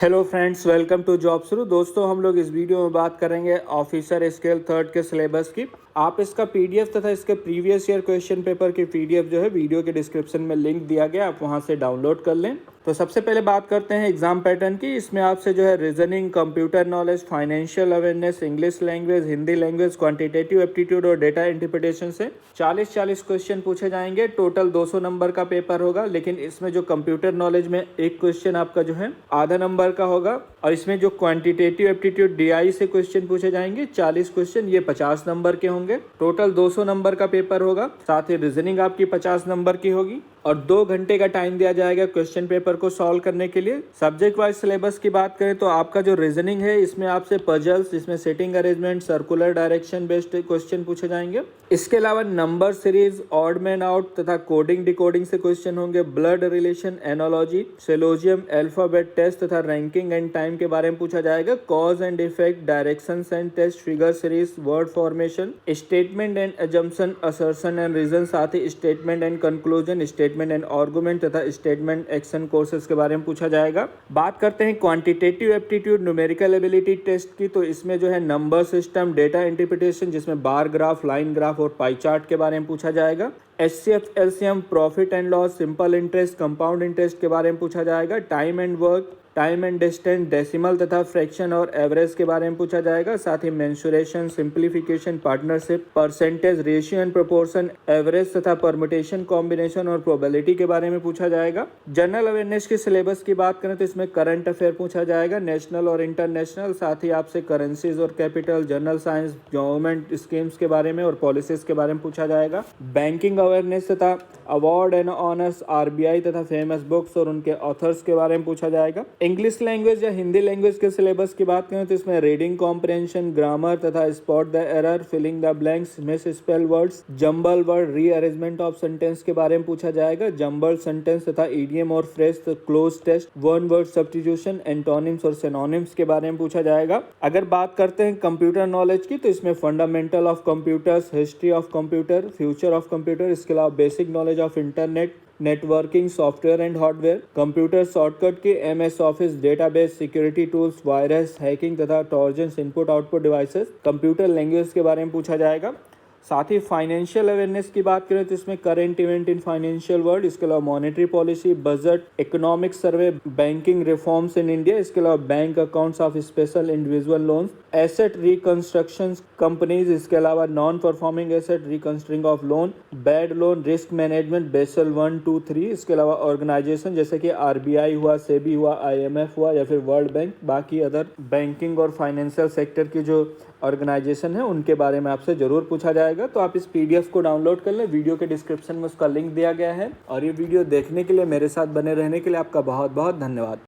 Hello friends, welcome to job शुरू। दोस्तों, हम लोग इस वीडियो में बात करेंगे ऑफिसर स्केल थर्ड के सिलेबस की। आप इसका पीडीएफ तथा इसके प्रीवियस ईयर क्वेश्चन पेपर की पीडीएफ जो है वीडियो के डिस्क्रिप्शन में लिंक दिया गया, आप वहां से डाउनलोड कर लें। तो सबसे पहले बात करते हैं एग्जाम पैटर्न की। इसमें आपसे जो है reasoning, computer knowledge, financial awareness, English language, Hindi language, quantitative aptitude और डेटा इंटरप्रिटेशन से 40-40 क्वेश्चन पूछे जाएंगे। टोटल 200 नंबर का पेपर होगा, लेकिन इसमें जो कंप्यूटर नॉलेज में एक क्वेश्चन आपका जो है आधा नंबर का होगा, और इसमें जो क्वांटिटेटिव एप्टीट्यूड डीआई से क्वेश्चन पूछे जाएंगे 40 क्वेश्चन, ये 50 नंबर के होंगे। टोटल 200 नंबर का पेपर होगा। साथ ही रीजनिंग आपकी 50 नंबर की होगी और 2 घंटे का टाइम दिया जाएगा क्वेश्चन पेपर को सॉल्व करने के लिए। सब्जेक्ट वाइज सिलेबस की बात करें तो आपका जो रीजनिंग है, इसमें आपसे पजल्स, इसमें seating arrangement, circular direction based question पूछे जाएंगे। इसके अलावा number series, odd man out तथा कोडिंग डिकोडिंग से क्वेश्चन होंगे। Blood relation, analogy, syllogism, alphabet test तथा रैंकिंग एंड टाइम के बारे में पूछा जाएगा। Cause and effect, directions and test, figure series, word formation, statement and assumption, assertion and reason, साथ ही statement and conclusion, statement and argument तथा statement action courses के बारे में पूछा जाएगा। बात करते हैं quantitative aptitude numerical ability test की, तो इसमें जो है नंबर सिस्टम, डेटा इंटरप्रिटेशन जिसमें बार ग्राफ, लाइन ग्राफ और पाई चार्ट के बारे में पूछा जाएगा। HCF, LCM, profit and loss, simple interest, compound interest के बारे में पूछा जाएगा। Time and work, time and distance, decimal तथा फ्रैक्शन और एवरेज के बारे में पूछा जाएगा। साथ ही mensuration, simplification, partnership, percentage, ratio and proportion, average तथा परमुटेशन, कॉम्बिनेशन और प्रोबेबिलिटी के बारे में पूछा जाएगा। जनरल अवेयरनेस के सिलेबस की बात करें तो इसमें करंट अफेयर पूछा जाएगा, नेशनल और इंटरनेशनल। साथ ही आपसे करेंसीज और capital, general science, government schemes के बारे में और पॉलिसीज के बारे में पूछा जाएगा। बैंकिंग अवेयरनेस तथा अवार्ड एंड ऑनर्स, आरबीआई तथा फेमस बुक्स और उनके ऑथर्स के बारे में पूछा जाएगा। इंग्लिश लैंग्वेज या हिंदी लैंग्वेज के सिलेबस की बात करें तो इसमें रीडिंग कॉम्प्रिहेंशन, ग्रामर तथा spot the error, filling the blanks, miss spell words, jumble word, rearrangement of sentence के बारे में पूछा जाएगा। जंबल सेंटेंस तथा ईडियम और phrase cloze test, one word substitution, antonyms और सिनोनिम्स के बारे में पूछा जाएगा। अगर बात करते हैं कंप्यूटर नॉलेज की, तो इसमें fundamental of computers, history of computer, future of computer, इसके अलावा basic knowledge of internet, networking, software and hardware, computer shortcut के MS office, database, security tools, virus, hacking तथा trojans, input output devices, computer language के बारे में पूछा जाएगा। साथ ही फाइनेंशियल अवेयरनेस की बात करें तो इसमें current event in financial world, इसके अलावा monetary policy, budget, economic survey, banking reforms in India, इसके अलावा bank accounts of special individual loans, asset reconstruction companies, इसके अलावा non performing asset, restructuring of loan, bad loan, risk management, Basel 1, 2, 3, इसके अलावा organisation जैसे कि आरबीआई हुआ, सेबी हुआ, आईएमएफ हुआ या फिर वर्ल्ड बैंक, बाकी अदर बैंकिंग और फाइनेंशियल सेक्टर की जो ऑर्गेनाइजेशन है उनके बारे में आपसे जरूर पूछा जाएगा। तो आप इस पीडीएफ को डाउनलोड कर लें, वीडियो के डिस्क्रिप्शन में उसका लिंक दिया गया है। और ये वीडियो देखने के लिए, मेरे साथ बने रहने के लिए आपका बहुत बहुत धन्यवाद।